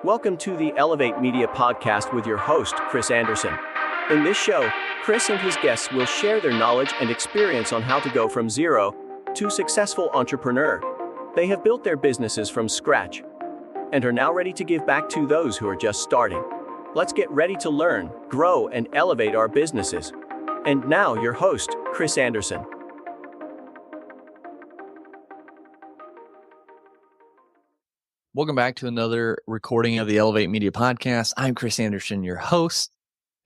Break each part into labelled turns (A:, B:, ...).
A: Welcome to the Elevate Media Podcast with your host, Chris Anderson. In this show, Chris and his guests will share their knowledge and experience on how to go from zero to successful entrepreneur. They have built their businesses from scratch and are now ready to give back to those who are just starting. Let's get ready to learn, grow, and elevate our businesses. And now, your host, Chris Anderson.
B: Welcome back to another recording of the Elevate Media Podcast. I'm Chris Anderson, your host,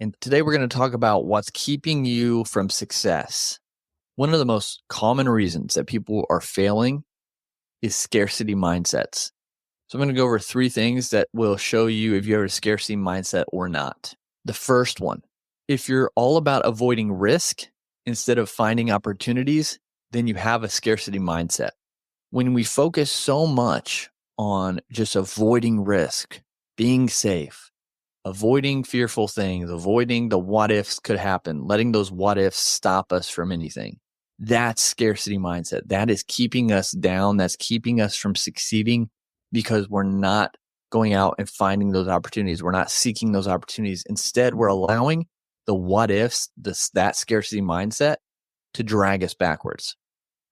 B: and today we're going to talk about what's keeping you from success. One of the most common reasons that people are failing is scarcity mindsets. So I'm going to go over three things that will show you if you have a scarcity mindset or not. The first one, if you're all about avoiding risk instead of finding opportunities, then you have a scarcity mindset. When we focus so much on just avoiding risk, being safe, avoiding fearful things, avoiding the what ifs could happen, letting those what ifs stop us from anything. That's scarcity mindset. That is keeping us down. That's keeping us from succeeding because we're not going out and finding those opportunities. We're not seeking those opportunities. Instead, we're allowing the what ifs, that scarcity mindset to drag us backwards.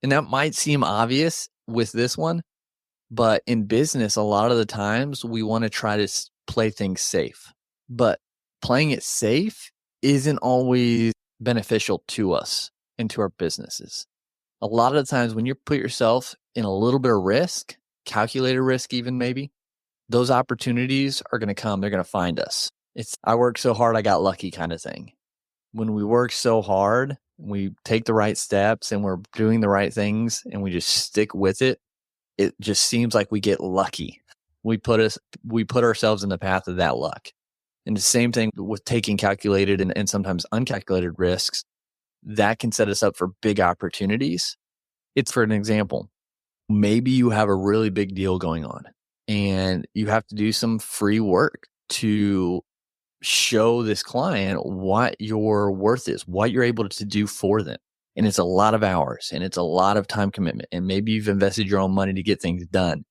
B: And that might seem obvious with this one, but in business, a lot of the times we want to try to play things safe. But playing it safe isn't always beneficial to us and to our businesses. A lot of the times when you put yourself in a little bit of risk, calculated risk even maybe, those opportunities are going to come. They're going to find us. It's I worked so hard, I got lucky kind of thing. When we work so hard, we take the right steps and we're doing the right things and we just stick with it. It just seems like we get lucky. We put ourselves in the path of that luck. And the same thing with taking calculated and sometimes uncalculated risks, that can set us up for big opportunities. It's for an example. Maybe you have a really big deal going on and you have to do some free work to show this client what your worth is, what you're able to do for them. And it's a lot of hours and it's a lot of time commitment. And maybe you've invested your own money to get things done.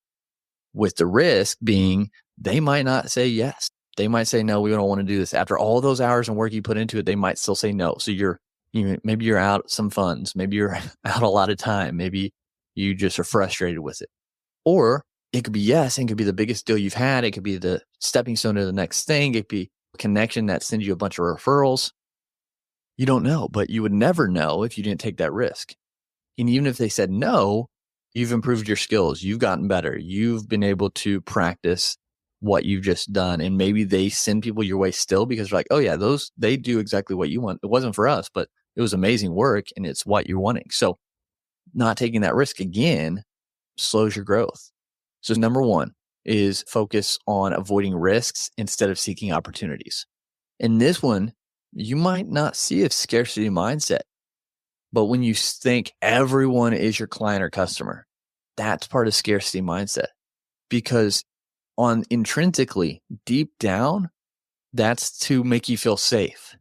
B: With the risk being, they might not say yes. They might say, no, we don't want to do this. After all those hours and work you put into it, they might still say no. So maybe you're out some funds. Maybe you're out a lot of time. Maybe you just are frustrated with it. Or it could be yes, and it could be the biggest deal you've had. It could be the stepping stone to the next thing. It could be a connection that sends you a bunch of referrals. You don't know, but you would never know if you didn't take that risk. And even if they said no, you've improved your skills. You've gotten better. You've been able to practice what you've just done. And maybe they send people your way still because they're like, oh yeah, they do exactly what you want. It wasn't for us, but it was amazing work and it's what you're wanting. So not taking that risk again slows your growth. So number one is focus on avoiding risks instead of seeking opportunities. And this one, you might not see a scarcity mindset, but when you think everyone is your client or customer, that's part of scarcity mindset. Because intrinsically, deep down, that's to make you feel safe.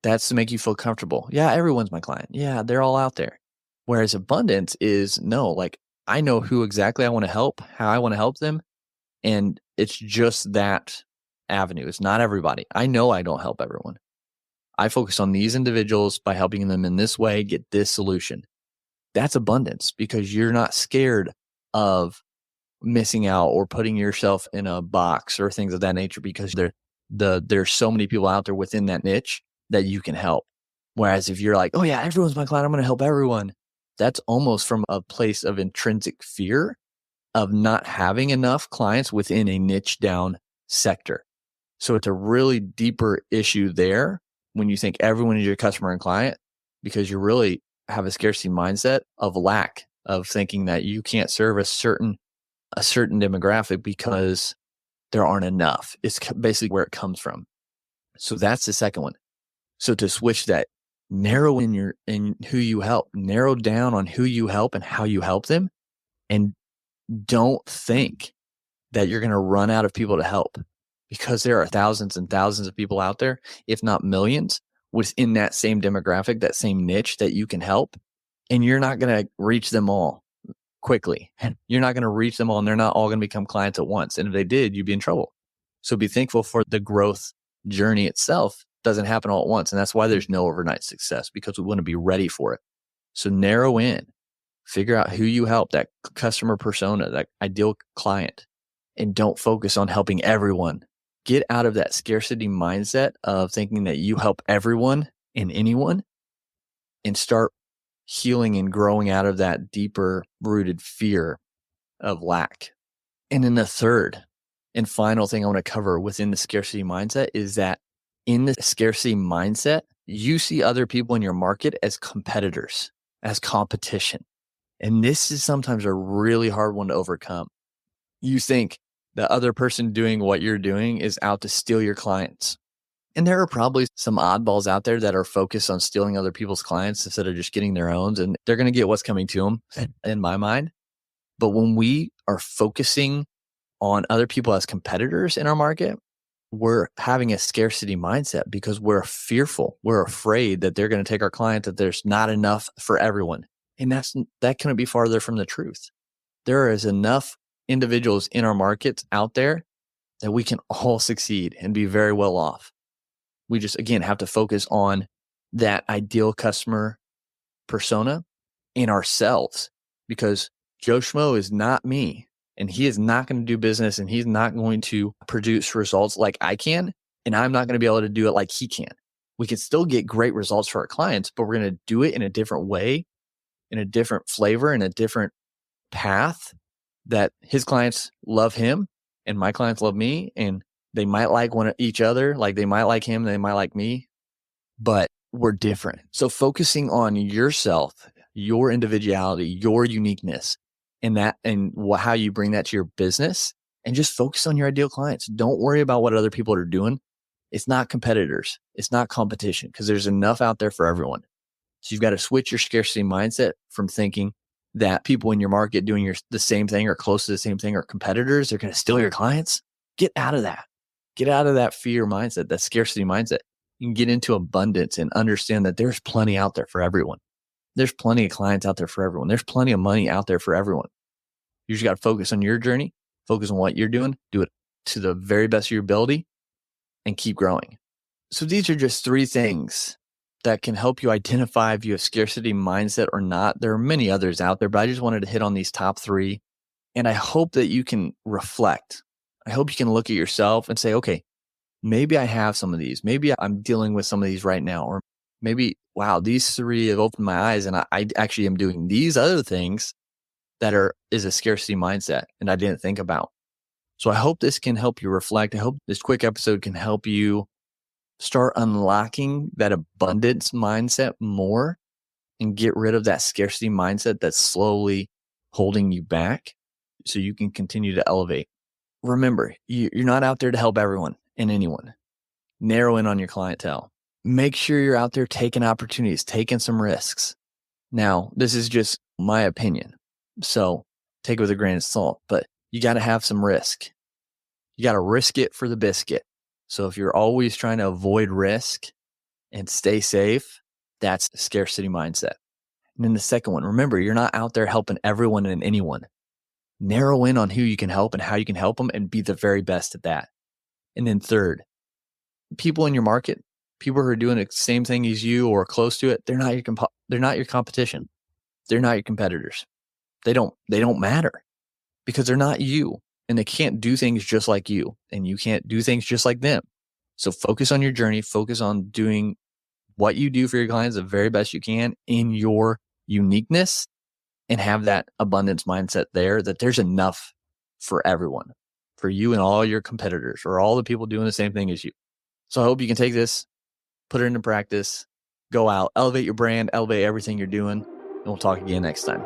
B: That's to make you feel comfortable. Yeah, everyone's my client. Yeah, they're all out there. Whereas abundance is no, like I know who exactly I want to help, how I want to help them. And it's just that avenue. It's not everybody. I know I don't help everyone. I focus on these individuals by helping them in this way, get this solution. That's abundance because you're not scared of missing out or putting yourself in a box or things of that nature because there's so many people out there within that niche that you can help. Whereas if you're like, oh yeah, everyone's my client, I'm going to help everyone. That's almost from a place of intrinsic fear of not having enough clients within a niche down sector. So it's a really deeper issue there when you think everyone is your customer and client, because you really have a scarcity mindset of lack of thinking that you can't serve a certain demographic because there aren't enough. It's basically where it comes from. So that's the second one. So to switch that, narrow in who you help, narrow down on who you help and how you help them. And don't think that you're going to run out of people to help. Because there are thousands and thousands of people out there, if not millions, within that same demographic, that same niche that you can help. And you're not going to reach them all quickly. You're not going to reach them all and they're not all going to become clients at once. And if they did, you'd be in trouble. So be thankful for the growth journey itself. Doesn't happen all at once. And that's why there's no overnight success, because we want to be ready for it. So narrow in, figure out who you help, that customer persona, that ideal client, and don't focus on helping everyone. Get out of that scarcity mindset of thinking that you help everyone and anyone, and start healing and growing out of that deeper rooted fear of lack. And then the third and final thing I want to cover within the scarcity mindset is that in the scarcity mindset, you see other people in your market as competitors, as competition. And this is sometimes a really hard one to overcome. You think the other person doing what you're doing is out to steal your clients. And there are probably some oddballs out there that are focused on stealing other people's clients instead of just getting their own. And they're going to get what's coming to them, in my mind. But when we are focusing on other people as competitors in our market, we're having a scarcity mindset because we're fearful. We're afraid that they're going to take our client, that there's not enough for everyone. And that couldn't be farther from the truth. There is enough individuals in our markets out there that we can all succeed and be very well off. We just, again, have to focus on that ideal customer persona in ourselves, because Joe Schmo is not me, and he is not going to do business, and he's not going to produce results like I can, and I'm not going to be able to do it like he can. We can still get great results for our clients, but we're going to do it in a different way, in a different flavor, in a different path that his clients love him and my clients love me, and they might like each other, like they might like him, they might like me, but we're different. So focusing on yourself, your individuality, your uniqueness, and how you bring that to your business, and just focus on your ideal clients. Don't worry about what other people are doing. It's not competitors. It's not competition, because there's enough out there for everyone. So you've got to switch your scarcity mindset from thinking that people in your market doing the same thing or close to the same thing are competitors. They're going to steal your clients. Get out of that. Get out of that fear mindset, that scarcity mindset. You can get into abundance and understand that there's plenty out there for everyone. There's plenty of clients out there for everyone. There's plenty of money out there for everyone. You just got to focus on your journey, focus on what you're doing, do it to the very best of your ability, and keep growing. So these are just 3 things that can help you identify if you have scarcity mindset or not. There are many others out there, but I just wanted to hit on these top 3. And I hope that you can reflect. I hope you can look at yourself and say, okay, maybe I have some of these. Maybe I'm dealing with some of these right now. Or maybe, wow, these 3 have opened my eyes, and I actually am doing these other things that is a scarcity mindset and I didn't think about. So I hope this can help you reflect. I hope this quick episode can help you start unlocking that abundance mindset more and get rid of that scarcity mindset that's slowly holding you back so you can continue to elevate. Remember, you're not out there to help everyone and anyone. Narrow in on your clientele. Make sure you're out there taking opportunities, taking some risks. Now, this is just my opinion, so take it with a grain of salt, but you got to have some risk. You got to risk it for the biscuit. So if you're always trying to avoid risk and stay safe, that's a scarcity mindset. And then the second one, remember, you're not out there helping everyone and anyone. Narrow in on who you can help and how you can help them, and be the very best at that. And then third, people in your market, people who are doing the same thing as you or close to it, they're not your competition. They're not your competitors. They don't matter, because they're not you, and they can't do things just like you, and you can't do things just like them. So focus on your journey, focus on doing what you do for your clients the very best you can in your uniqueness, and have that abundance mindset there, that there's enough for everyone, for you and all your competitors or all the people doing the same thing as you. So I hope you can take this, put it into practice, go out, elevate your brand, elevate everything you're doing, and we'll talk again next time.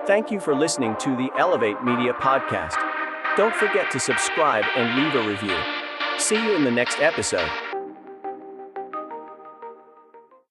A: Thank you for listening to the Elevate Media Podcast. Don't forget to subscribe and leave a review. See you in the next episode.